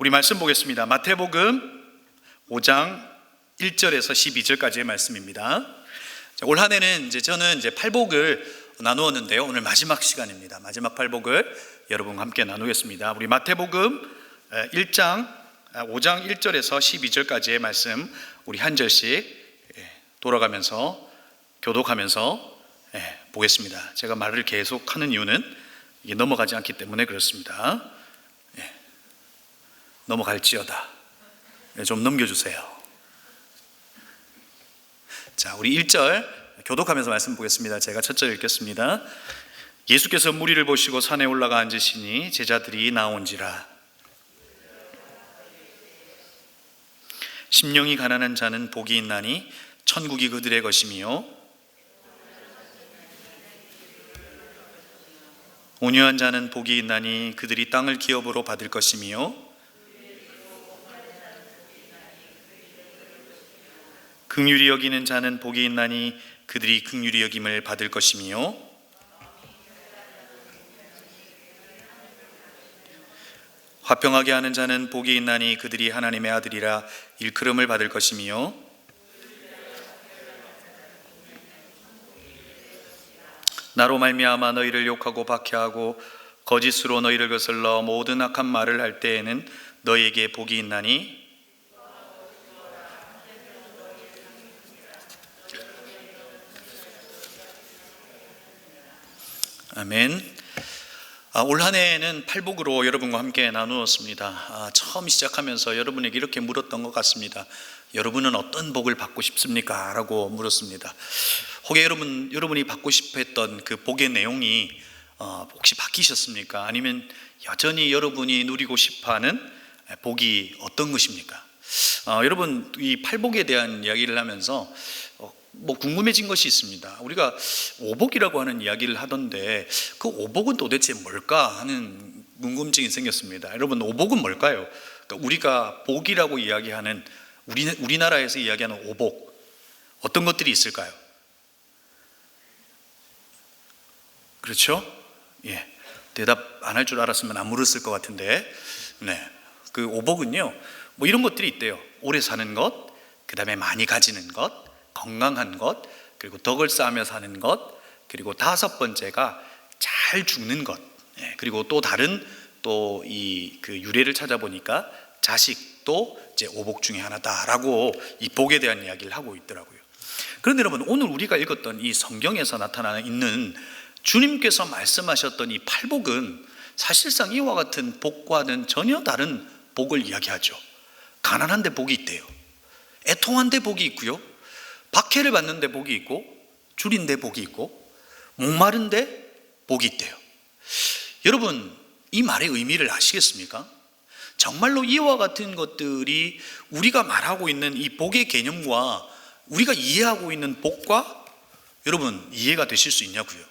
우리 말씀 보겠습니다. 마태복음 5장 1절에서 12절까지의 말씀입니다. 올 한 해는 저는 팔복을 나누었는데요. 오늘 마지막 시간입니다. 마지막 팔복을 여러분과 함께 나누겠습니다. 우리 마태복음 5장 1절에서 12절까지의 말씀 우리 한 절씩 돌아가면서 교독하면서 보겠습니다. 제가 말을 계속하는 이유는 이게 넘어가지 않기 때문에 그렇습니다. 넘어갈지어다. 좀 넘겨주세요. 자, 우리 1절 교독하면서 말씀 보겠습니다. 제가 첫 절 읽겠습니다. 예수께서 무리를 보시고 산에 올라가 앉으시니 제자들이 나온지라. 심령이 가난한 자는 복이 있나니 천국이 그들의 것이며, 온유한 자는 복이 있나니 그들이 땅을 기업으로 받을 것이며, 긍휼히 여기는 자는 복이 있나니 그들이 긍휼히 여김을 받을 것이며, 화평하게 하는 자는 복이 있나니 그들이 하나님의 아들이라 일컬음을 받을 것이며, 나로 말미암아 너희를 욕하고 박해하고 거짓으로 너희를 거슬러 모든 악한 말을 할 때에는 너희에게 복이 있나니 아멘. 올 한 해는 팔복으로 여러분과 함께 나누었습니다. 처음 시작하면서 여러분에게 이렇게 물었던 것 같습니다. 여러분은 어떤 복을 받고 싶습니까? 라고 물었습니다. 혹여 여러분이 받고 싶어 했던 그 복의 내용이 혹시 바뀌셨습니까? 아니면 여전히 여러분이 누리고 싶어하는 복이 어떤 것입니까? 여러분, 이 팔복에 대한 이야기를 하면서 궁금해진 것이 있습니다. 우리가 오복이라고 하는 이야기를 하던데 그 오복은 도대체 뭘까 하는 궁금증이 생겼습니다. 여러분, 오복은 뭘까요? 그러니까 우리가 복이라고 이야기하는 우리나라에서 이야기하는 오복, 어떤 것들이 있을까요? 그렇죠? 대답 안 할 줄 알았으면 안 물었을 것 같은데, 그 오복은요, 이런 것들이 있대요. 오래 사는 것, 그 다음에 많이 가지는 것, 건강한 것, 그리고 덕을 쌓으며 사는 것, 그리고 5번째가 잘 죽는 것, 그리고 또 다른 그 유래를 찾아보니까 자식도 이제 오복 중에 하나다라고 이 복에 대한 이야기를 하고 있더라고요. 그런데 여러분, 오늘 우리가 읽었던 이 성경에서 있는 주님께서 말씀하셨던 이 팔복은 사실상 이와 같은 복과는 전혀 다른 복을 이야기하죠. 가난한데 복이 있대요. 애통한데 복이 있고요. 박해를 받는데 복이 있고, 줄인데 복이 있고, 목마른데 복이 있대요. 여러분, 이 말의 의미를 아시겠습니까? 정말로 이와 같은 것들이 우리가 말하고 있는 이 복의 개념과 우리가 이해하고 있는 복과 여러분 이해가 되실 수 있냐고요.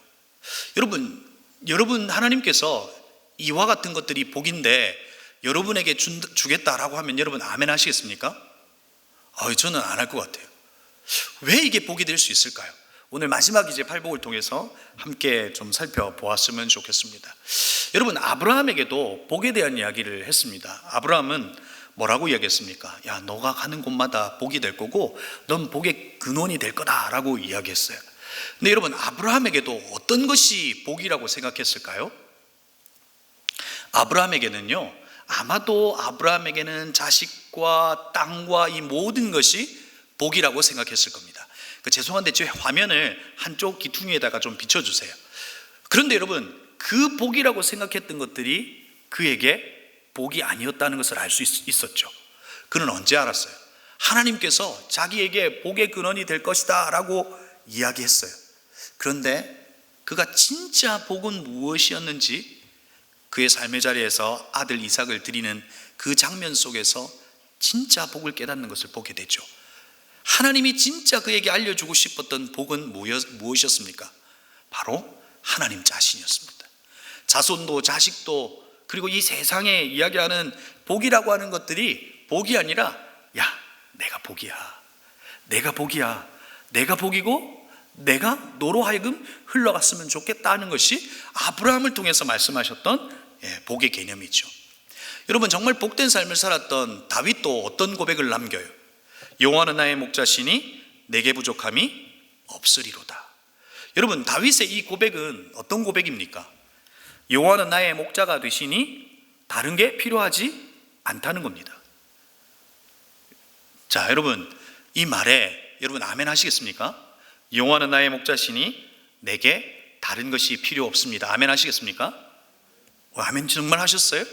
여러분 하나님께서 이와 같은 것들이 복인데 여러분에게 주겠다라고 하면 여러분 아멘 하시겠습니까? 저는 안 할 것 같아요. 왜 이게 복이 될 수 있을까요? 오늘 마지막 팔복을 통해서 함께 좀 살펴보았으면 좋겠습니다. 여러분, 아브라함에게도 복에 대한 이야기를 했습니다. 아브라함은 뭐라고 이야기했습니까? 야, 너가 가는 곳마다 복이 될 거고 넌 복의 근원이 될 거다라고 이야기했어요. 근데 여러분, 아브라함에게도 어떤 것이 복이라고 생각했을까요? 아브라함에게는요, 아마도 아브라함에게는 자식과 땅과 이 모든 것이 복이라고 생각했을 겁니다. 죄송한데 제 화면을 한쪽 귀퉁이에다가 좀 비춰주세요. 그런데 여러분, 그 복이라고 생각했던 것들이 그에게 복이 아니었다는 것을 알 수 있었죠. 그는 언제 알았어요? 하나님께서 자기에게 복의 근원이 될 것이다 라고 이야기했어요. 그런데 그가 진짜 복은 무엇이었는지 그의 삶의 자리에서 아들 이삭을 드리는 그 장면 속에서 진짜 복을 깨닫는 것을 보게 되죠. 하나님이 진짜 그에게 알려주고 싶었던 복은 무엇이었습니까? 바로 하나님 자신이었습니다. 자손도 자식도 그리고 이 세상에 이야기하는 복이라고 하는 것들이 복이 아니라, 야, 내가 복이야, 내가 복이야, 내가 복이고 내가 너로 하여금 흘러갔으면 좋겠다는 것이 아브라함을 통해서 말씀하셨던 복의 개념이죠. 여러분, 정말 복된 삶을 살았던 다윗도 어떤 고백을 남겨요? 여호와는 나의 목자시니 내게 부족함이 없으리로다. 여러분, 다윗의 이 고백은 어떤 고백입니까? 여호와는 나의 목자가 되시니 다른 게 필요하지 않다는 겁니다. 자, 여러분, 이 말에 여러분 아멘 하시겠습니까? 여호와는 나의 목자시니 내게 다른 것이 필요 없습니다. 아멘 하시겠습니까? 아멘 정말 하셨어요?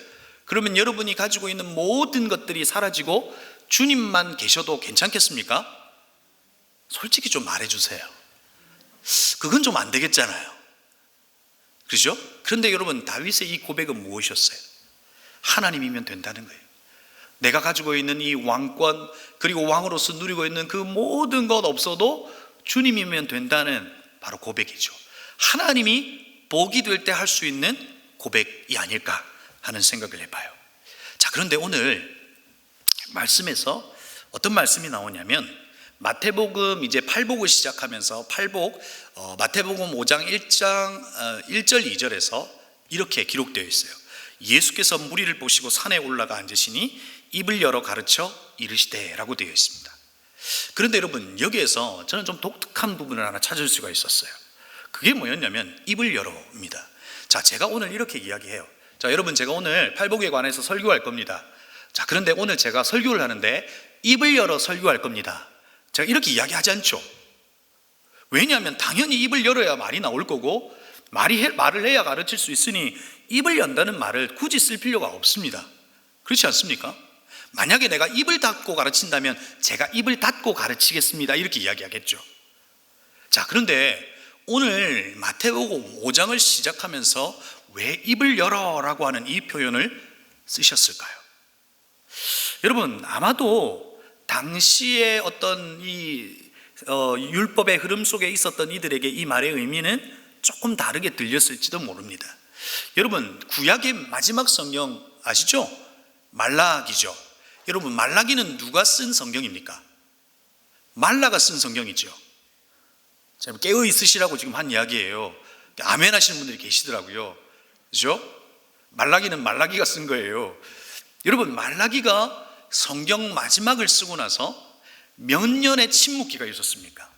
그러면 여러분이 가지고 있는 모든 것들이 사라지고 주님만 계셔도 괜찮겠습니까? 솔직히 좀 말해주세요. 그건 좀 안 되겠잖아요. 그렇죠? 그런데 여러분, 다윗의 이 고백은 무엇이었어요? 하나님이면 된다는 거예요. 내가 가지고 있는 이 왕권, 그리고 왕으로서 누리고 있는 그 모든 것 없어도 주님이면 된다는 바로 고백이죠. 하나님이 복이 될 때 할 수 있는 고백이 아닐까 하는 생각을 해봐요. 자, 그런데 오늘 말씀에서 어떤 말씀이 나오냐면, 마태복음 이제 팔복을 시작하면서 마태복음 5장 1절 2절에서 이렇게 기록되어 있어요. 예수께서 무리를 보시고 산에 올라가 앉으시니 입을 열어 가르쳐 이르시되 라고 되어 있습니다. 그런데 여러분, 여기에서 저는 좀 독특한 부분을 하나 찾을 수가 있었어요. 그게 뭐였냐면 입을 열어입니다. 자, 제가 오늘 이렇게 이야기해요. 자, 여러분, 제가 오늘 팔복에 관해서 설교할 겁니다. 자, 그런데 오늘 제가 설교를 하는데 입을 열어 설교할 겁니다. 제가 이렇게 이야기하지 않죠. 왜냐하면 당연히 입을 열어야 말이 나올 거고, 말을 해야 가르칠 수 있으니 입을 연다는 말을 굳이 쓸 필요가 없습니다. 그렇지 않습니까? 만약에 내가 입을 닫고 가르친다면 제가 입을 닫고 가르치겠습니다, 이렇게 이야기하겠죠. 자, 그런데 오늘 마태복음 5장을 시작하면서 왜 입을 열어라고 하는 이 표현을 쓰셨을까요? 여러분, 아마도 당시의 어떤 이 율법의 흐름 속에 있었던 이들에게 이 말의 의미는 조금 다르게 들렸을지도 모릅니다. 여러분, 구약의 마지막 성경 아시죠? 말라기죠. 여러분, 말라기는 누가 쓴 성경입니까? 말라가 쓴 성경이죠. 제가 깨어 있으시라고 지금 한 이야기예요. 아멘 하시는 분들이 계시더라고요. 그죠? 말라기는 말라기가 쓴 거예요. 여러분, 말라기가 성경 마지막을 쓰고 나서 몇 년의 침묵기가 있었습니까?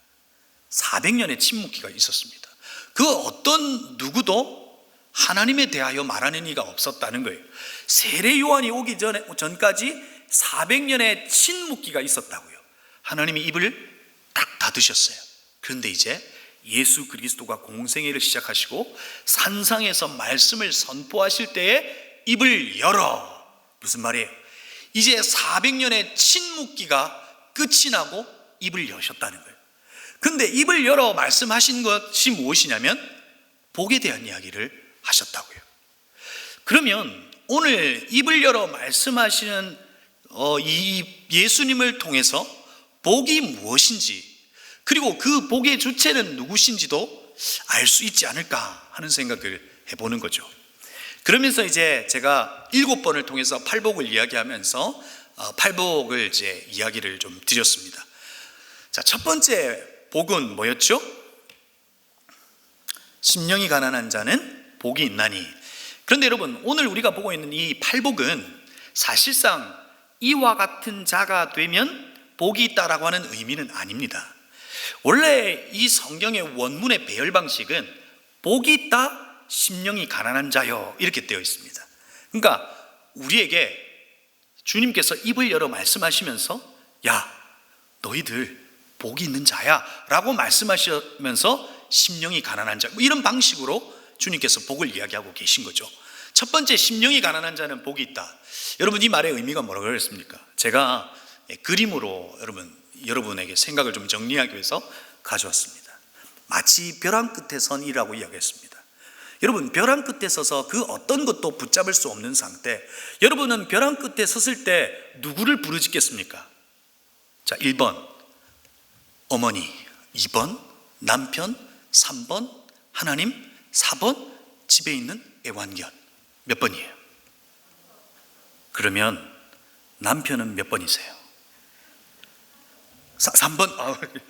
400년의 침묵기가 있었습니다. 그 어떤 누구도 하나님에 대하여 말하는 이가 없었다는 거예요. 세례 요한이 오기 전까지 400년의 침묵기가 있었다고요. 하나님이 입을 딱 닫으셨어요. 그런데 이제 예수 그리스도가 공생애를 시작하시고 산상에서 말씀을 선포하실 때에 입을 열어. 무슨 말이에요? 이제 400년의 침묵기가 끝이 나고 입을 여셨다는 거예요. 근데 입을 열어 말씀하신 것이 무엇이냐면 복에 대한 이야기를 하셨다고요. 그러면 오늘 입을 열어 말씀하시는 이 예수님을 통해서 복이 무엇인지, 그리고 그 복의 주체는 누구신지도 알 수 있지 않을까 하는 생각을 해보는 거죠. 그러면서 이제 제가 7번을 통해서 팔복을 이야기하면서 팔복을 이제 이야기를 좀 드렸습니다. 자, 첫 번째 복은 뭐였죠? 심령이 가난한 자는 복이 있나니. 그런데 여러분, 오늘 우리가 보고 있는 이 팔복은 사실상 이와 같은 자가 되면 복이 있다라고 하는 의미는 아닙니다. 원래 이 성경의 원문의 배열 방식은 복이 있다, 심령이 가난한 자여, 이렇게 되어 있습니다. 그러니까 우리에게 주님께서 입을 열어 말씀하시면서 야, 너희들 복이 있는 자야 라고 말씀하시면서 심령이 가난한 자, 이런 방식으로 주님께서 복을 이야기하고 계신 거죠. 첫 번째, 심령이 가난한 자는 복이 있다. 여러분, 이 말의 의미가 뭐라고 그랬습니까? 제가 그림으로 여러분에게 생각을 좀 정리하기 위해서 가져왔습니다. 마치 벼랑 끝에 선 이라고 이야기했습니다. 여러분, 벼랑 끝에 서서 그 어떤 것도 붙잡을 수 없는 상태. 여러분은 벼랑 끝에 섰을 때 누구를 부르짖겠습니까? 자, 1번 어머니, 2번 남편, 3번 하나님, 4번 집에 있는 애완견. 몇 번이에요? 그러면 남편은 몇 번이세요? 3번.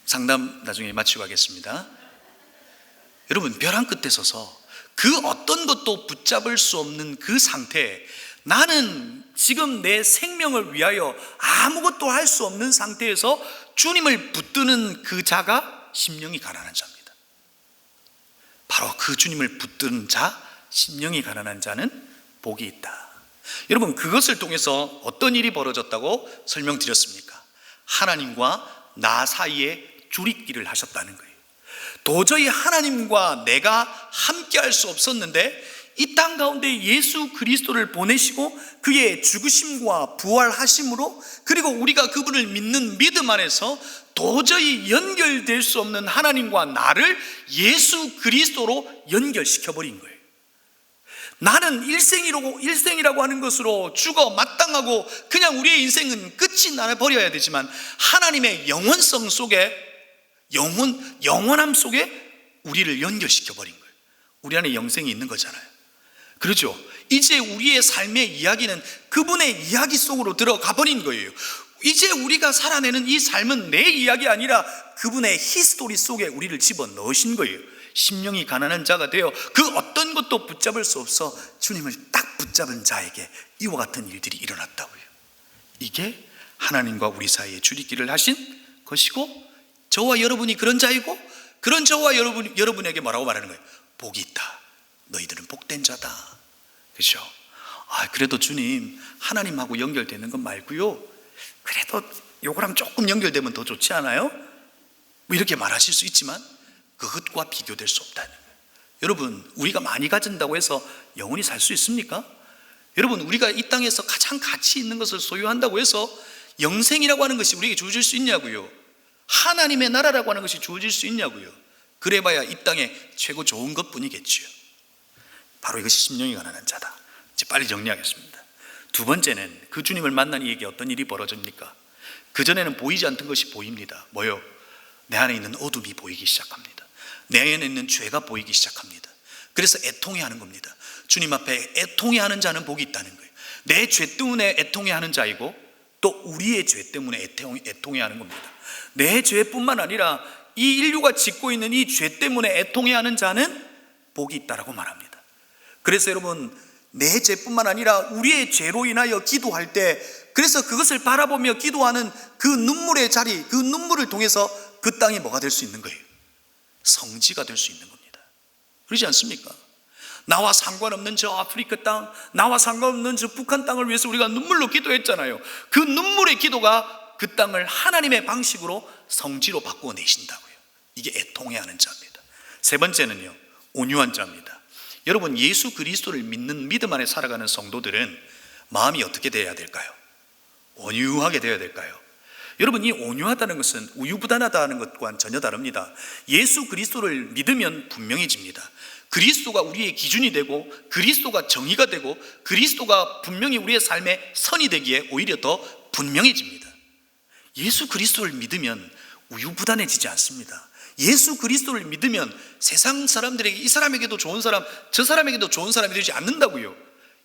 상담 나중에 마치고 하겠습니다. 여러분, 벼랑 끝에 서서 그 어떤 것도 붙잡을 수 없는 그 상태에, 나는 지금 내 생명을 위하여 아무것도 할 수 없는 상태에서 주님을 붙드는 그 자가 심령이 가난한 자입니다. 바로 그 주님을 붙드는 자, 심령이 가난한 자는 복이 있다. 여러분, 그것을 통해서 어떤 일이 벌어졌다고 설명드렸습니까? 하나님과 나 사이에 줄이기를 하셨다는 거예요. 도저히 하나님과 내가 함께 할 수 없었는데 이 땅 가운데 예수 그리스도를 보내시고 그의 죽으심과 부활하심으로, 그리고 우리가 그분을 믿는 믿음 안에서 도저히 연결될 수 없는 하나님과 나를 예수 그리스도로 연결시켜버린 거예요. 나는 일생이라고 하는 것으로 죽어 마땅하고 그냥 우리의 인생은 끝이 나버려야 되지만, 하나님의 영원성 속에, 영원함 속에 우리를 연결시켜버린 거예요. 우리 안에 영생이 있는 거잖아요. 그렇죠? 이제 우리의 삶의 이야기는 그분의 이야기 속으로 들어가 버린 거예요. 이제 우리가 살아내는 이 삶은 내 이야기 아니라 그분의 히스토리 속에 우리를 집어넣으신 거예요. 심령이 가난한 자가 되어 그 어떤 것도 붙잡을 수 없어 주님을 딱 붙잡은 자에게 이와 같은 일들이 일어났다고요. 이게 하나님과 우리 사이에 줄이기를 하신 것이고, 저와 여러분이 그런 자이고, 그런 저와 여러분에게 뭐라고 말하는 거예요? 복이 있다. 너희들은 복된 자다. 그렇죠? 그래도 주님, 하나님하고 연결되는 건 말고요, 그래도 요거랑 조금 연결되면 더 좋지 않아요? 뭐 이렇게 말하실 수 있지만 그것과 비교될 수 없다는 거예요. 여러분, 우리가 많이 가진다고 해서 영원히 살 수 있습니까? 여러분, 우리가 이 땅에서 가장 가치 있는 것을 소유한다고 해서 영생이라고 하는 것이 우리에게 주어질 수 있냐고요? 하나님의 나라라고 하는 것이 주어질 수 있냐고요? 그래봐야 이 땅에 최고 좋은 것뿐이겠지요. 바로 이것이 심령이 가난한 자다. 이제 빨리 정리하겠습니다. 두 번째는, 그 주님을 만난 이에게 어떤 일이 벌어집니까? 그전에는 보이지 않던 것이 보입니다. 뭐요? 내 안에 있는 어둠이 보이기 시작합니다. 내 안에 있는 죄가 보이기 시작합니다. 그래서 애통해하는 겁니다. 주님 앞에 애통해하는 자는 복이 있다는 거예요. 내 죄 때문에 애통해하는 자이고, 또 우리의 죄 때문에 애통해하는 겁니다. 내 죄뿐만 아니라 이 인류가 짓고 있는 이 죄 때문에 애통해하는 자는 복이 있다라고 말합니다. 그래서 여러분, 내 죄뿐만 아니라 우리의 죄로 인하여 기도할 때, 그래서 그것을 바라보며 기도하는 그 눈물의 자리, 그 눈물을 통해서 그 땅이 뭐가 될 수 있는 거예요? 성지가 될 수 있는 겁니다. 그렇지 않습니까? 나와 상관없는 저 아프리카 땅, 나와 상관없는 저 북한 땅을 위해서 우리가 눈물로 기도했잖아요. 그 눈물의 기도가 그 땅을 하나님의 방식으로 성지로 바꾸어 내신다고요. 이게 애통해하는 자입니다. 세 번째는요, 온유한 자입니다. 여러분, 예수 그리스도를 믿는 믿음 안에 살아가는 성도들은 마음이 어떻게 되어야 될까요? 온유하게 되어야 될까요? 여러분, 이 온유하다는 것은 우유부단하다는 것과는 전혀 다릅니다. 예수 그리스도를 믿으면 분명해집니다. 그리스도가 우리의 기준이 되고, 그리스도가 정의가 되고, 그리스도가 분명히 우리의 삶의 선이 되기에 오히려 더 분명해집니다. 예수 그리스도를 믿으면 우유부단해지지 않습니다. 예수 그리스도를 믿으면 세상 사람들에게 이 사람에게도 좋은 사람, 저 사람에게도 좋은 사람이 되지 않는다고요.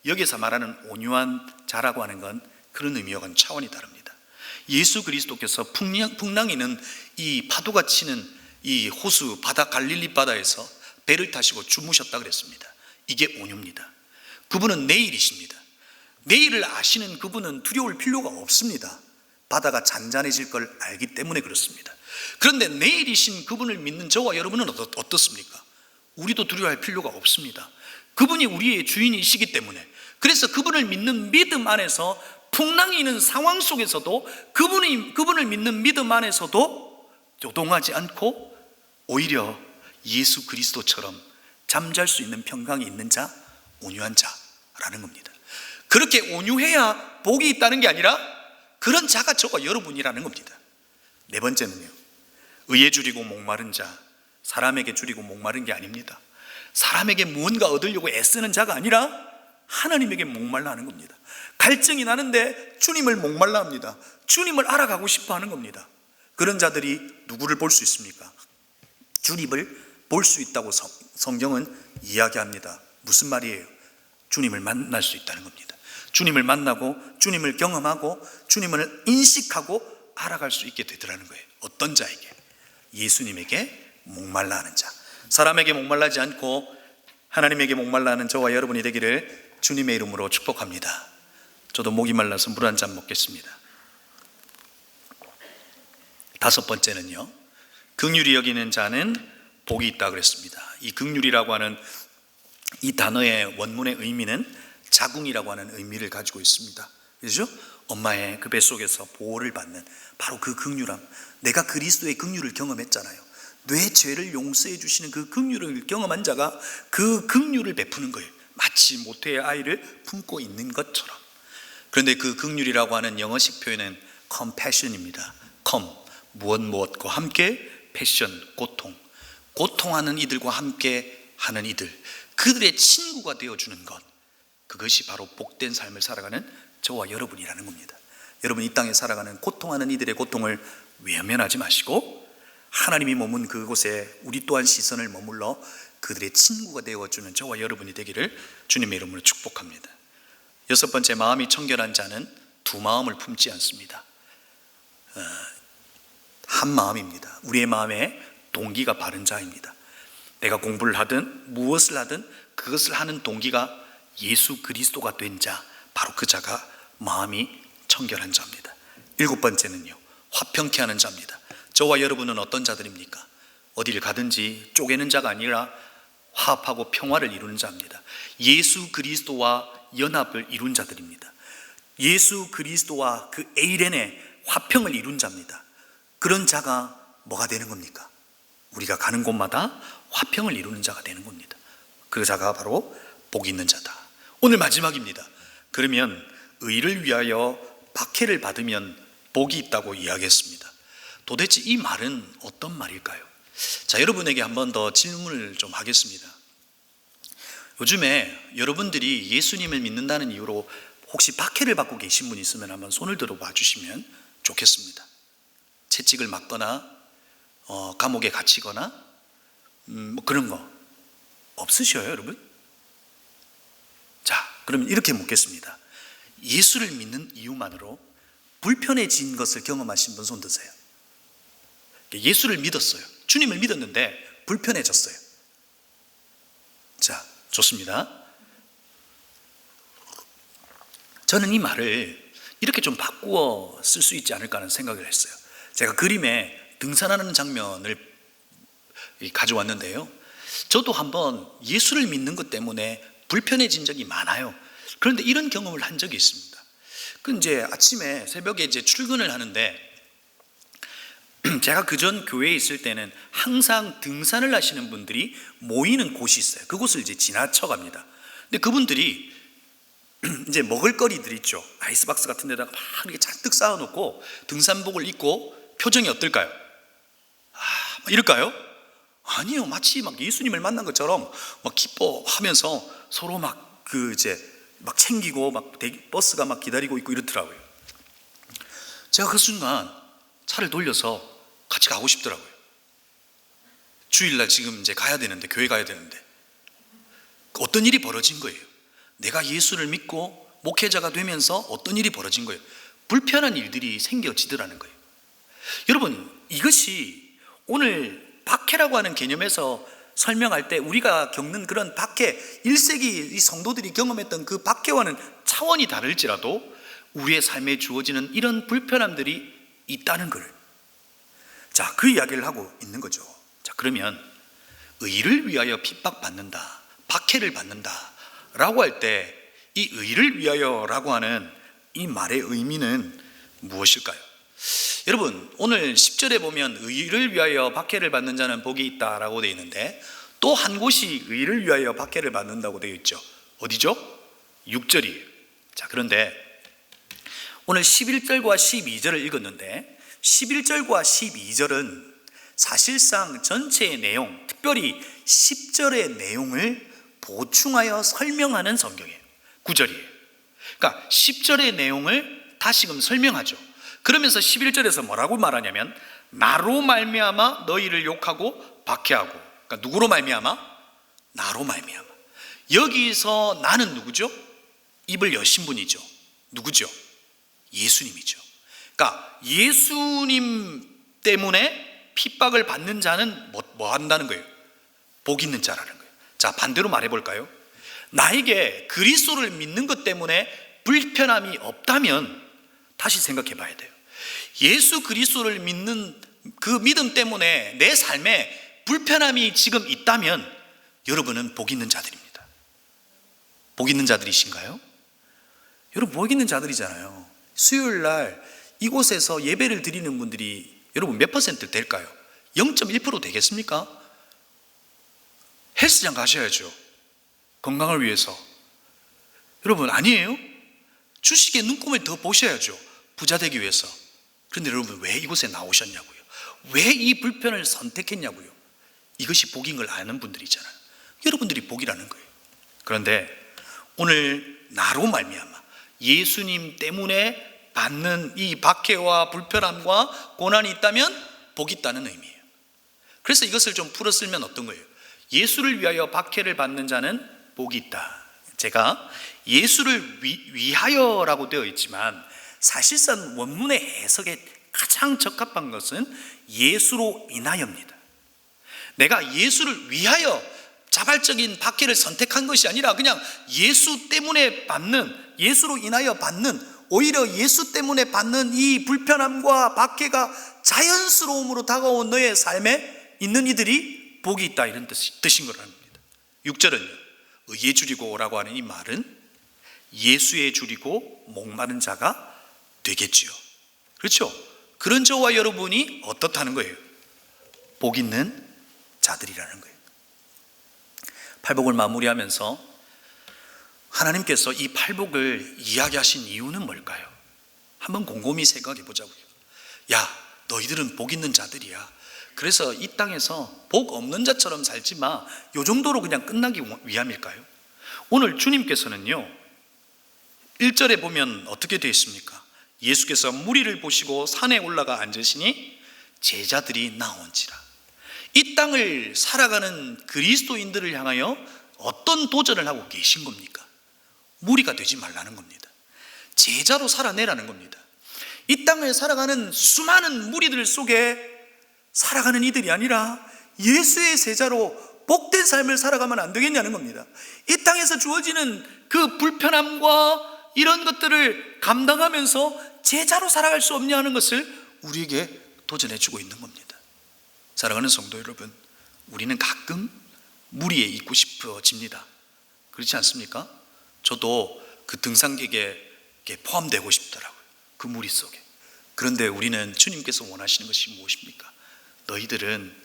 여기서 말하는 온유한 자라고 하는 건 그런 의미와는 차원이 다릅니다. 예수 그리스도께서 풍랑이는 이 파도가 치는 이 호수 바다, 갈릴리 바다에서 배를 타시고 주무셨다 그랬습니다. 이게 온유입니다. 그분은 내일이십니다. 내일을 아시는 그분은 두려울 필요가 없습니다. 바다가 잔잔해질 걸 알기 때문에 그렇습니다. 그런데 내일이신 그분을 믿는 저와 여러분은 어떻습니까? 우리도 두려워할 필요가 없습니다. 그분이 우리의 주인이시기 때문에, 그래서 그분을 믿는 믿음 안에서 풍랑이 있는 상황 속에서도 그분을 믿는 믿음 안에서도 요동하지 않고 오히려 예수 그리스도처럼 잠잘 수 있는 평강이 있는 자, 온유한 자라는 겁니다. 그렇게 온유해야 복이 있다는 게 아니라 그런 자가 저와 여러분이라는 겁니다. 네 번째는요, 의에 줄이고 목마른 자, 사람에게 줄이고 목마른 게 아닙니다. 사람에게 무언가 얻으려고 애쓰는 자가 아니라 하나님에게 목말라 하는 겁니다. 갈증이 나는데 주님을 목말라 합니다. 주님을 알아가고 싶어 하는 겁니다. 그런 자들이 누구를 볼 수 있습니까? 주님을 볼 수 있다고 성경은 이야기합니다. 무슨 말이에요? 주님을 만날 수 있다는 겁니다. 주님을 만나고 주님을 경험하고 주님을 인식하고 알아갈 수 있게 되더라는 거예요. 어떤 자에게? 예수님에게 목말라 하는 자. 사람에게 목말라지 않고 하나님에게 목말라 하는 저와 여러분이 되기를 주님의 이름으로 축복합니다. 저도 목이 말라서 물 한 잔 먹겠습니다. 다섯 번째는요, 긍휼히 여기는 자는 복이 있다 그랬습니다. 이 긍휼이라고 하는 이 단어의 원문의 의미는 자궁이라고 하는 의미를 가지고 있습니다. 그렇죠? 엄마의 그 뱃속에서 보호를 받는 바로 그 긍휼함. 내가 그리스도의 긍휼을 경험했잖아요. 내 죄를 용서해 주시는 그 긍휼을 경험한 자가 그 긍휼을 베푸는 거예요. 마치 모태의 아이를 품고 있는 것처럼. 그런데 그 긍휼이라고 하는 영어식 표현은 compassion입니다. 무엇과 함께, 패션, 고통. 고통하는 이들과 함께 하는 이들, 그들의 친구가 되어주는 것, 그것이 바로 복된 삶을 살아가는 저와 여러분이라는 겁니다. 여러분, 이 땅에 살아가는 고통하는 이들의 고통을 외면하지 마시고 하나님이 머문 그곳에 우리 또한 시선을 머물러 그들의 친구가 되어주는 저와 여러분이 되기를 주님의 이름으로 축복합니다. 여섯 번째, 마음이 청결한 자는 두 마음을 품지 않습니다. 한 마음입니다. 우리의 마음에 동기가 바른 자입니다. 내가 공부를 하든 무엇을 하든 그것을 하는 동기가 예수 그리스도가 된 자, 바로 그 자가 마음이 청결한 자입니다. 일곱 번째는요, 화평케 하는 자입니다. 저와 여러분은 어떤 자들입니까? 어디를 가든지 쪼개는 자가 아니라 화합하고 평화를 이루는 자입니다. 예수 그리스도와 연합을 이룬 자들입니다. 예수 그리스도와 그 에이렌의 화평을 이룬 자입니다. 그런 자가 뭐가 되는 겁니까? 우리가 가는 곳마다 화평을 이루는 자가 되는 겁니다. 그 자가 바로 복 있는 자다. 오늘 마지막입니다. 그러면 의를 위하여 박해를 받으면 복이 있다고 이야기했습니다. 도대체 이 말은 어떤 말일까요? 자, 여러분에게 한 번 더 질문을 좀 하겠습니다. 요즘에 여러분들이 예수님을 믿는다는 이유로 혹시 박해를 받고 계신 분 있으면 한번 손을 들어봐 주시면 좋겠습니다. 채찍을 맞거나 감옥에 갇히거나 뭐 그런 거 없으셔요, 여러분? 자, 그럼 이렇게 묻겠습니다. 예수를 믿는 이유만으로 불편해진 것을 경험하신 분 손 드세요. 예수를 믿었어요. 주님을 믿었는데 불편해졌어요. 자, 좋습니다. 저는 이 말을 이렇게 좀 바꾸어 쓸 수 있지 않을까 하는 생각을 했어요. 제가 그림에 등산하는 장면을 가져왔는데요, 저도 한번 예수를 믿는 것 때문에 불편해진 적이 많아요. 그런데 이런 경험을 한 적이 있습니다. 그 이제 아침에 새벽에 이제 출근을 하는데, 제가 그전 교회에 있을 때는 항상 등산을 하시는 분들이 모이는 곳이 있어요. 그곳을 이제 지나쳐 갑니다. 근데 그분들이 이제 먹을거리들 있죠. 아이스박스 같은 데다가 막 이렇게 잔뜩 쌓아놓고 등산복을 입고 표정이 어떨까요? 이럴까요? 아니요. 마치 막 예수님을 만난 것처럼 막 기뻐하면서 서로 막 막 챙기고 막 버스가 막 기다리고 있고 이렇더라고요. 제가 그 순간 차를 돌려서 같이 가고 싶더라고요. 주일날 지금 이제 가야 되는데, 교회 가야 되는데 어떤 일이 벌어진 거예요. 내가 예수를 믿고 목회자가 되면서 어떤 일이 벌어진 거예요. 불편한 일들이 생겨지더라는 거예요. 여러분, 이것이 오늘 박해라고 하는 개념에서 설명할 때 우리가 겪는 그런 박해, 1세기 이 성도들이 경험했던 그 박해와는 차원이 다를지라도 우리의 삶에 주어지는 이런 불편함들이 있다는 걸, 자, 그 이야기를 하고 있는 거죠. 자, 그러면 의를 위하여 핍박받는다, 박해를 받는다 라고 할 때 이 의를 위하여라고 하는 이 말의 의미는 무엇일까요? 여러분, 오늘 10절에 보면 의를 위하여 박해를 받는 자는 복이 있다라고 되어 있는데, 또 한 곳이 의를 위하여 박해를 받는다고 되어 있죠. 어디죠? 6절이에요. 자, 그런데 오늘 11절과 12절을 읽었는데 11절과 12절은 사실상 전체의 내용, 특별히 10절의 내용을 보충하여 설명하는 성경이에요. 9절이에요. 그러니까 10절의 내용을 다시금 설명하죠. 그러면서 11절에서 뭐라고 말하냐면, 나로 말미암아 너희를 욕하고 박해하고. 그러니까 누구로 말미암아? 나로 말미암아. 여기서 나는 누구죠? 입을 여신 분이죠. 누구죠? 예수님이죠. 그러니까 예수님 때문에 핍박을 받는 자는 뭐 한다는 거예요? 복 있는 자라는 거예요. 자, 반대로 말해볼까요? 나에게 그리스도를 믿는 것 때문에 불편함이 없다면 다시 생각해 봐야 돼요. 예수 그리스도를 믿는 그 믿음 때문에 내 삶에 불편함이 지금 있다면 여러분은 복 있는 자들입니다. 복 있는 자들이신가요? 여러분, 복 있는 자들이잖아요. 수요일 날 이곳에서 예배를 드리는 분들이 여러분 몇 퍼센트 될까요? 0.1% 되겠습니까? 헬스장 가셔야죠. 건강을 위해서. 여러분, 아니에요? 주식의 눈금을 더 보셔야죠. 부자 되기 위해서. 그런데 여러분, 왜 이곳에 나오셨냐고요? 왜 이 불편을 선택했냐고요? 이것이 복인 걸 아는 분들이잖아요. 여러분들이 복이라는 거예요. 그런데 오늘 나로 말미암아 예수님 때문에 받는 이 박해와 불편함과 고난이 있다면 복이 있다는 의미예요. 그래서 이것을 좀 풀어 쓰면 어떤 거예요? 예수를 위하여 박해를 받는 자는 복이 있다. 제가 예수를 위하여라고 되어 있지만 사실상 원문의 해석에 가장 적합한 것은 예수로 인하여입니다. 내가 예수를 위하여 자발적인 박해를 선택한 것이 아니라 그냥 예수 때문에 받는, 예수로 인하여 받는, 오히려 예수 때문에 받는 이 불편함과 박해가 자연스러움으로 다가온 너의 삶에 있는 이들이 복이 있다, 이런 뜻인 거랍니다. 6절은요, 의에 줄이고 라고 하는 이 말은 예수에 줄이고 목마른 자가 되겠지요. 그렇죠? 그런 저와 여러분이 어떻다는 거예요? 복 있는 자들이라는 거예요. 팔복을 마무리하면서 하나님께서 이 팔복을 이야기하신 이유는 뭘까요? 한번 곰곰이 생각해 보자고요. 야, 너희들은 복 있는 자들이야. 그래서 이 땅에서 복 없는 자처럼 살지 마. 요 정도로 그냥 끝나기 위함일까요? 오늘 주님께서는요, 1절에 보면 어떻게 되어 있습니까? 예수께서 무리를 보시고 산에 올라가 앉으시니 제자들이 나온지라. 이 땅을 살아가는 그리스도인들을 향하여 어떤 도전을 하고 계신 겁니까? 무리가 되지 말라는 겁니다. 제자로 살아내라는 겁니다. 이 땅을 살아가는 수많은 무리들 속에 살아가는 이들이 아니라 예수의 제자로 복된 삶을 살아가면 안 되겠냐는 겁니다. 이 땅에서 주어지는 그 불편함과 이런 것들을 감당하면서 제자로 살아갈 수 없냐는 것을 우리에게 도전해 주고 있는 겁니다. 사랑하는 성도 여러분, 우리는 가끔 무리에 있고 싶어집니다. 그렇지 않습니까? 저도 그 등산객에 포함되고 싶더라고요. 그 무리 속에. 그런데 우리는 주님께서 원하시는 것이 무엇입니까? 너희들은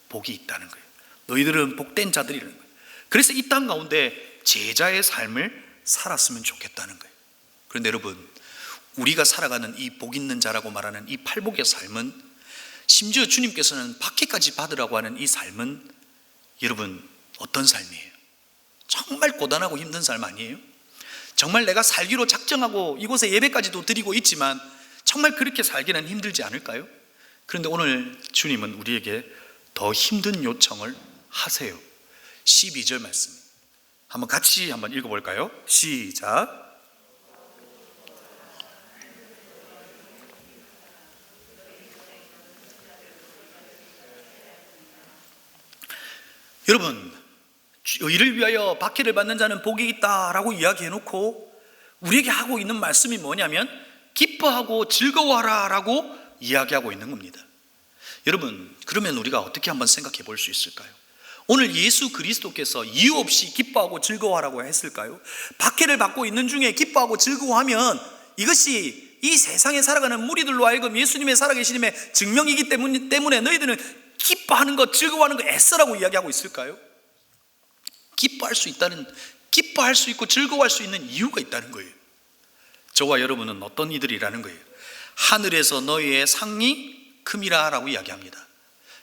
복이 있다는 거예요. 너희들은 복된 자들이라는 거예요. 그래서 이 땅 가운데 제자의 삶을 살았으면 좋겠다는 거예요. 그런데 여러분, 우리가 살아가는 이 복 있는 자라고 말하는 이 팔복의 삶은, 심지어 주님께서는 박해까지 받으라고 하는 이 삶은 여러분 어떤 삶이에요? 정말 고단하고 힘든 삶 아니에요? 정말 내가 살기로 작정하고 이곳에 예배까지도 드리고 있지만 정말 그렇게 살기는 힘들지 않을까요? 그런데 오늘 주님은 우리에게 더 힘든 요청을 하세요. 12절 말씀 한번 같이 한번 읽어볼까요? 시작. 여러분, 의를 위하여 박해를 받는 자는 복이 있다라고 이야기해놓고 우리에게 하고 있는 말씀이 뭐냐면 기뻐하고 즐거워하라 라고 이야기하고 있는 겁니다. 여러분, 그러면 우리가 어떻게 한번 생각해 볼 수 있을까요? 오늘 예수 그리스도께서 이유 없이 기뻐하고 즐거워하라고 했을까요? 박해를 받고 있는 중에 기뻐하고 즐거워하면 이것이 이 세상에 살아가는 무리들로 하여금 예수님의 살아계심의 증명이기 때문에 너희들은 기뻐하는 것, 즐거워하는 것 애써라고 이야기하고 있을까요? 기뻐할 수 있고 즐거워할 수 있는 이유가 있다는 거예요. 저와 여러분은 어떤 이들이라는 거예요? 하늘에서 너희의 상이 큼이라 라고 이야기합니다.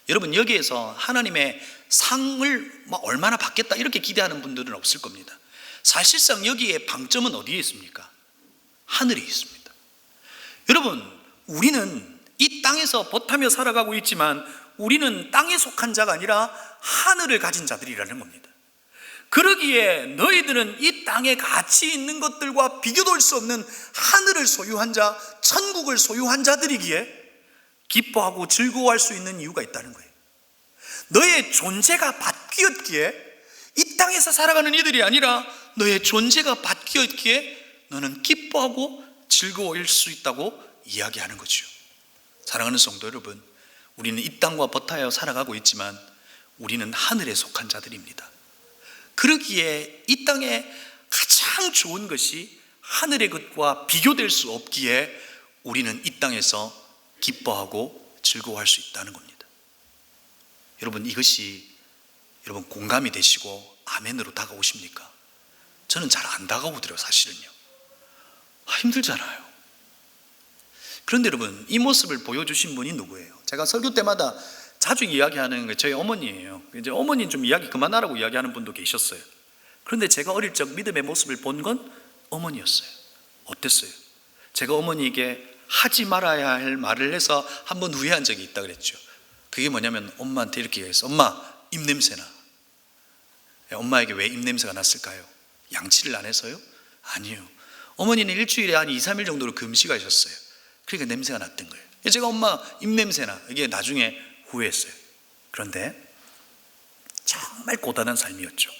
여러분, 여기에서 하나님의 상을 얼마나 받겠다 이렇게 기대하는 분들은 없을 겁니다. 사실상 여기에 방점은 어디에 있습니까? 하늘에 있습니다. 여러분, 우리는 이 땅에서 버타며 살아가고 있지만 우리는 땅에 속한 자가 아니라 하늘을 가진 자들이라는 겁니다. 그러기에 너희들은 이 땅에 가치 있는 것들과 비교될 수 없는 하늘을 소유한 자, 천국을 소유한 자들이기에 기뻐하고 즐거워할 수 있는 이유가 있다는 거예요. 너의 존재가 바뀌었기에 이 땅에서 살아가는 이들이 아니라 너의 존재가 바뀌었기에 너는 기뻐하고 즐거워할 수 있다고 이야기하는 거죠. 사랑하는 성도 여러분, 우리는 이 땅과 버타여 살아가고 있지만 우리는 하늘에 속한 자들입니다. 그러기에 이 땅에 가장 좋은 것이 하늘의 것과 비교될 수 없기에 우리는 이 땅에서 기뻐하고 즐거워할 수 있다는 겁니다. 여러분, 이것이 여러분 공감이 되시고 아멘으로 다가오십니까? 저는 잘 안 다가오더라고요. 사실은요. 힘들잖아요. 그런데 여러분, 이 모습을 보여주신 분이 누구예요? 제가 설교 때마다 자주 이야기하는 게 저희 어머니예요. 이제 어머니는 좀 이야기 그만하라고 이야기하는 분도 계셨어요. 그런데 제가 어릴 적 믿음의 모습을 본 건 어머니였어요. 어땠어요? 제가 어머니에게 하지 말아야 할 말을 해서 한번 후회한 적이 있다 그랬죠. 그게 뭐냐면 엄마한테 이렇게 얘기했어. 엄마, 입냄새나. 엄마에게 왜 입냄새가 났을까요? 양치를 안 해서요? 아니요. 어머니는 일주일에 한 2, 3일 정도로 금식하셨어요. 그러니까 냄새가 났던 거예요. 제가 엄마 입냄새나, 이게 나중에 후회했어요. 그런데 정말 고단한 삶이었죠.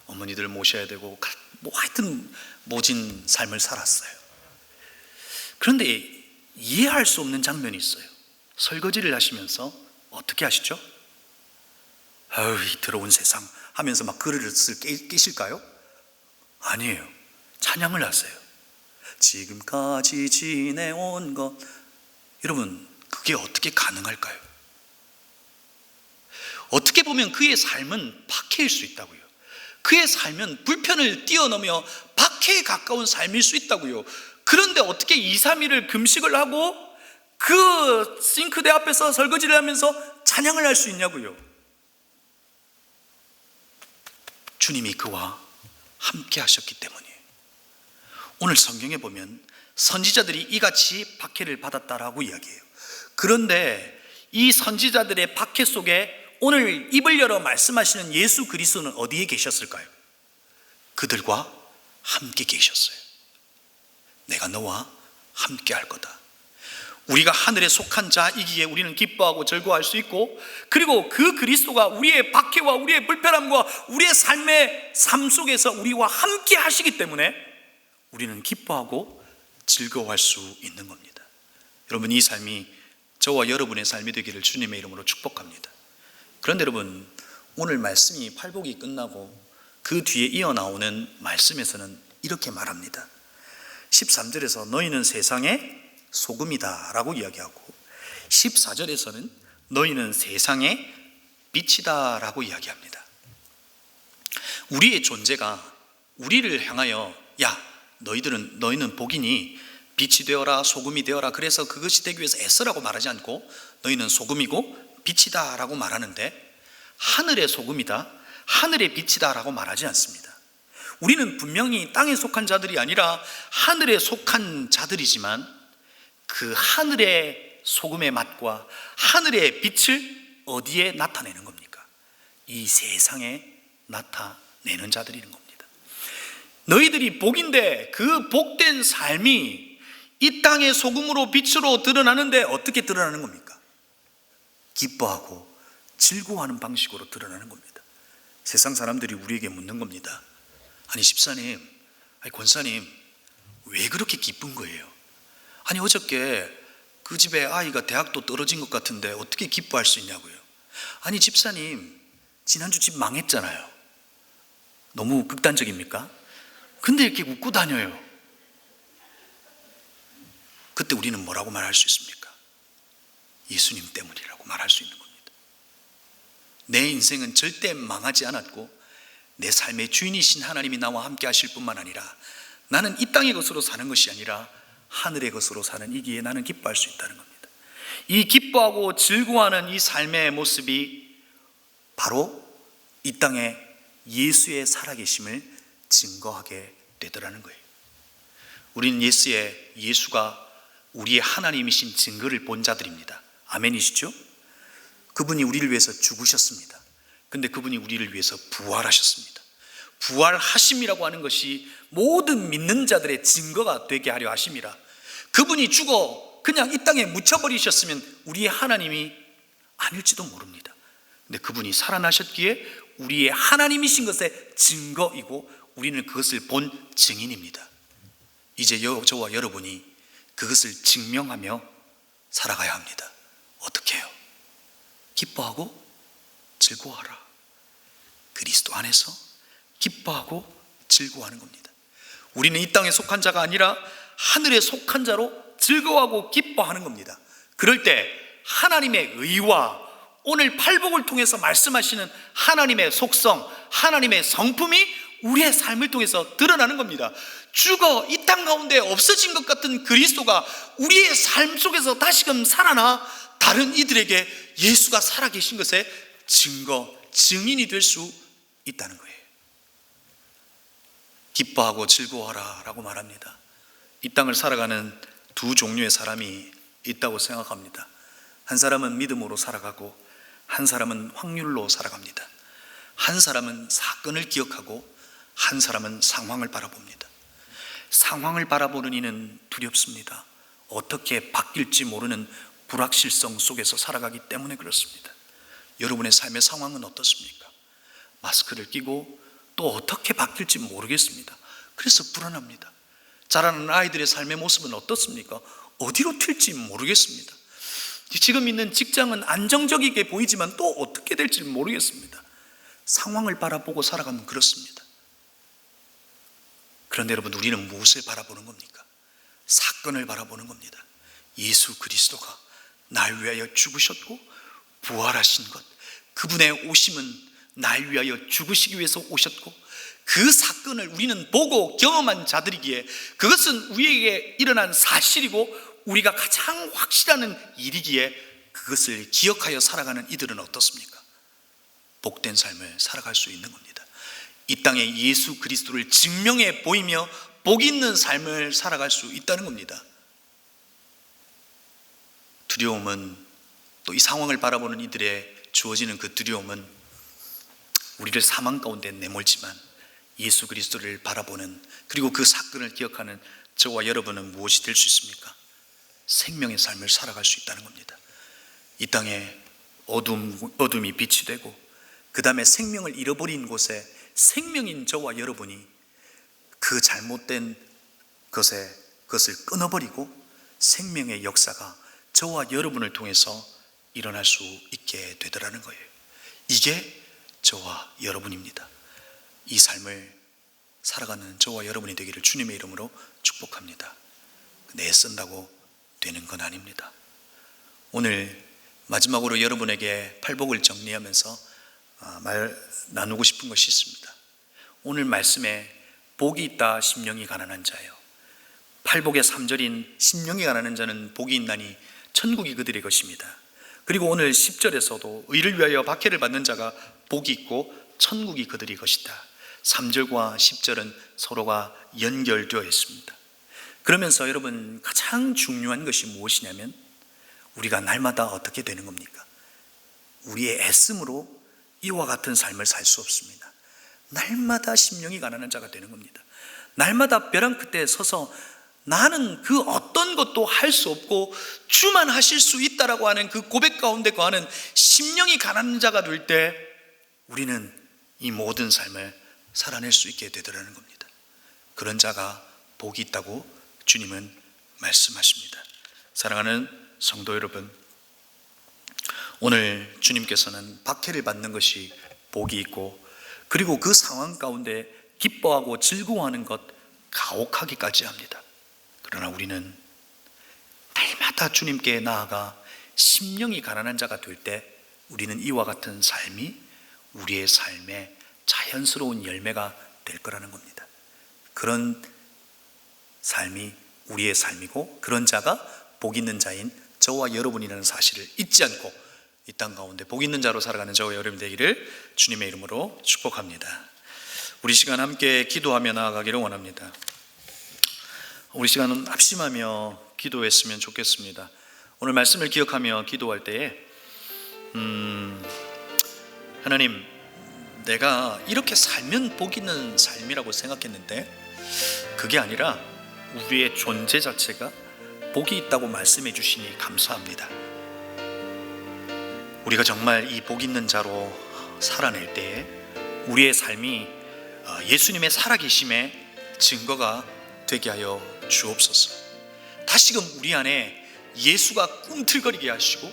어머니들 모셔야 되고 뭐 하여튼 모진 삶을 살았어요. 그런데 이해할 수 없는 장면이 있어요. 설거지를 하시면서 어떻게 하시죠? 아유, 이 더러운 세상 하면서 막 그릇을 깨실까요? 아니에요. 찬양을 하세요. 지금까지 지내온 것. 여러분, 그게 어떻게 가능할까요? 어떻게 보면 그의 삶은 박해일 수 있다고요. 그의 삶은 불편을 뛰어넘어 박해에 가까운 삶일 수 있다고요. 그런데 어떻게 2, 3일을 금식을 하고 그 싱크대 앞에서 설거지를 하면서 찬양을 할 수 있냐고요. 주님이 그와 함께 하셨기 때문이에요. 오늘 성경에 보면 선지자들이 이같이 박해를 받았다라고 이야기해요. 그런데 이 선지자들의 박해 속에 오늘 입을 열어 말씀하시는 예수 그리스도는 어디에 계셨을까요? 그들과 함께 계셨어요. 내가 너와 함께 할 거다. 우리가 하늘에 속한 자이기에 우리는 기뻐하고 즐거워할 수 있고, 그리고 그 그리스도가 우리의 박해와 우리의 불편함과 우리의 삶 속에서 우리와 함께 하시기 때문에 우리는 기뻐하고 즐거워할 수 있는 겁니다. 여러분, 이 삶이 저와 여러분의 삶이 되기를 주님의 이름으로 축복합니다. 그런데 여러분, 오늘 말씀이 팔복이 끝나고 그 뒤에 이어나오는 말씀에서는 이렇게 말합니다. 13절에서 너희는 세상의 소금이다 라고 이야기하고, 14절에서는 너희는 세상의 빛이다 라고 이야기합니다. 우리의 존재가 우리를 향하여 야, 너희는 복이니 빛이 되어라, 소금이 되어라, 그래서 그것이 되기 위해서 애써라고 말하지 않고 너희는 소금이고 빛이다 라고 말하는데, 하늘의 소금이다, 하늘의 빛이다 라고 말하지 않습니다. 우리는 분명히 땅에 속한 자들이 아니라 하늘에 속한 자들이지만 그 하늘의 소금의 맛과 하늘의 빛을 어디에 나타내는 겁니까? 이 세상에 나타내는 자들이는 겁니다. 너희들이 복인데 그 복된 삶이 이 땅의 소금으로 빛으로 드러나는데 어떻게 드러나는 겁니까? 기뻐하고 즐거워하는 방식으로 드러나는 겁니다. 세상 사람들이 우리에게 묻는 겁니다. 아니 집사님, 아니 권사님, 왜 그렇게 기쁜 거예요? 아니 어저께 그 집에 아이가 대학도 떨어진 것 같은데 어떻게 기뻐할 수 있냐고요. 아니 집사님, 지난주 집 망했잖아요. 너무 극단적입니까? 근데 이렇게 웃고 다녀요. 그때 우리는 뭐라고 말할 수 있습니까? 예수님 때문이라고 말할 수 있는 겁니다. 내 인생은 절대 망하지 않았고 내 삶의 주인이신 하나님이 나와 함께 하실 뿐만 아니라 나는 이 땅의 것으로 사는 것이 아니라 하늘의 것으로 사는 이기에 나는 기뻐할 수 있다는 겁니다. 이 기뻐하고 즐거워하는 이 삶의 모습이 바로 이 땅에 예수의 살아계심을 증거하게 되더라는 거예요. 우리는 예수가 우리의 하나님이신 증거를 본 자들입니다. 아멘이시죠? 그분이 우리를 위해서 죽으셨습니다. 근데 그분이 우리를 위해서 부활하셨습니다. 부활하심이라고 하는 것이 모든 믿는 자들의 증거가 되게 하려 하심이라. 그분이 죽어 그냥 이 땅에 묻혀버리셨으면 우리의 하나님이 아닐지도 모릅니다. 근데 그분이 살아나셨기에 우리의 하나님이신 것의 증거이고 우리는 그것을 본 증인입니다. 이제 저와 여러분이 그것을 증명하며 살아가야 합니다. 어떻게 해요? 기뻐하고 즐거워하라. 그리스도 안에서 기뻐하고 즐거워하는 겁니다. 우리는 이 땅에 속한 자가 아니라 하늘에 속한 자로 즐거워하고 기뻐하는 겁니다. 그럴 때 하나님의 의와 오늘 팔복을 통해서 말씀하시는 하나님의 속성, 하나님의 성품이 우리의 삶을 통해서 드러나는 겁니다. 죽어 이 땅 가운데 없어진 것 같은 그리스도가 우리의 삶 속에서 다시금 살아나 다른 이들에게 예수가 살아계신 것의 증거, 증인이 될 수 있다는 거예요. 기뻐하고 즐거워하라 라고 말합니다. 이 땅을 살아가는 두 종류의 사람이 있다고 생각합니다. 한 사람은 믿음으로 살아가고 한 사람은 확률로 살아갑니다. 한 사람은 사건을 기억하고 한 사람은 상황을 바라봅니다. 상황을 바라보는 이는 두렵습니다. 어떻게 바뀔지 모르는 불확실성 속에서 살아가기 때문에 그렇습니다. 여러분의 삶의 상황은 어떻습니까? 마스크를 끼고 또 어떻게 바뀔지 모르겠습니다. 그래서 불안합니다. 자라는 아이들의 삶의 모습은 어떻습니까? 어디로 튈지 모르겠습니다. 지금 있는 직장은 안정적이게 보이지만 또 어떻게 될지 모르겠습니다. 상황을 바라보고 살아가면 그렇습니다. 그런데 여러분, 우리는 무엇을 바라보는 겁니까? 사건을 바라보는 겁니다. 예수 그리스도가 날 위하여 죽으셨고 부활하신 것, 그분의 오심은 날 위하여 죽으시기 위해서 오셨고 그 사건을 우리는 보고 경험한 자들이기에 그것은 우리에게 일어난 사실이고 우리가 가장 확실한 일이기에 그것을 기억하여 살아가는 이들은 어떻습니까? 복된 삶을 살아갈 수 있는 겁니다. 이 땅에 예수 그리스도를 증명해 보이며 복 있는 삶을 살아갈 수 있다는 겁니다. 두려움은, 또 이 상황을 바라보는 이들의 주어지는 그 두려움은 우리를 사망 가운데 내몰지만 예수 그리스도를 바라보는, 그리고 그 사건을 기억하는 저와 여러분은 무엇이 될 수 있습니까? 생명의 삶을 살아갈 수 있다는 겁니다. 이 땅에 어둠이 빛이 되고 그 다음에 생명을 잃어버린 곳에 생명인 저와 여러분이 그 잘못된 것을 끊어버리고 생명의 역사가 저와 여러분을 통해서 일어날 수 있게 되더라는 거예요. 이게 저와 여러분입니다. 이 삶을 살아가는 저와 여러분이 되기를 주님의 이름으로 축복합니다. 애쓴다고 되는 건 아닙니다. 오늘 마지막으로 여러분에게 팔복을 정리하면서 말 나누고 싶은 것이 있습니다. 오늘 말씀에 복이 있다 심령이 가난한 자요, 팔복의 3절인 심령이 가난한 자는 복이 있나니 천국이 그들의 것입니다. 그리고 오늘 10절에서도 의를 위하여 박해를 받는 자가 복이 있고 천국이 그들의 것이다. 3절과 10절은 서로가 연결되어 있습니다. 그러면서 여러분, 가장 중요한 것이 무엇이냐면 우리가 날마다 어떻게 되는 겁니까? 우리의 애씀으로 이와 같은 삶을 살 수 없습니다. 날마다 심령이 가난한 자가 되는 겁니다. 날마다 벼랑 끝에 서서 나는 그 어떤 것도 할 수 없고 주만 하실 수 있다라고 하는 그 고백 가운데 거하는 심령이 가난한 자가 될 때 우리는 이 모든 삶을 살아낼 수 있게 되더라는 겁니다. 그런 자가 복이 있다고 주님은 말씀하십니다. 사랑하는 성도 여러분, 오늘 주님께서는 박해를 받는 것이 복이 있고 그리고 그 상황 가운데 기뻐하고 즐거워하는 것 가혹하기까지 합니다. 그러나 우리는 날마다 주님께 나아가 심령이 가난한 자가 될 때 우리는 이와 같은 삶이 우리의 삶의 자연스러운 열매가 될 거라는 겁니다. 그런 삶이 우리의 삶이고 그런 자가 복 있는 자인 저와 여러분이라는 사실을 잊지 않고 이 땅 가운데 복 있는 자로 살아가는 저와 여러분 되기를 주님의 이름으로 축복합니다. 우리 시간 함께 기도하며 나아가기를 원합니다. 우리 시간은 합심하며 기도했으면 좋겠습니다. 오늘 말씀을 기억하며 기도할 때에 하나님, 내가 이렇게 살면 복 있는 삶이라고 생각했는데 그게 아니라 우리의 존재 자체가 복이 있다고 말씀해 주시니 감사합니다. 우리가 정말 이 복 있는 자로 살아낼 때에 우리의 삶이 예수님의 살아계심의 증거가 되게 하여 주옵소서. 다시금 우리 안에 예수가 꿈틀거리게 하시고,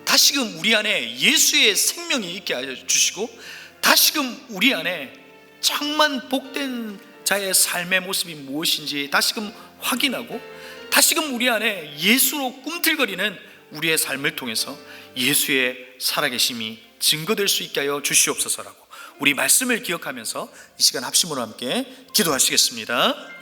다시금 우리 안에 예수의 생명이 있게 하여 주시고, 다시금 우리 안에 정말 복된 자의 삶의 모습이 무엇인지 다시금 확인하고, 다시금 우리 안에 예수로 꿈틀거리는 우리의 삶을 통해서 예수의 살아계심이 증거될 수 있게 하여 주시옵소서라고 우리 말씀을 기억하면서 이 시간 합심으로 함께 기도하시겠습니다.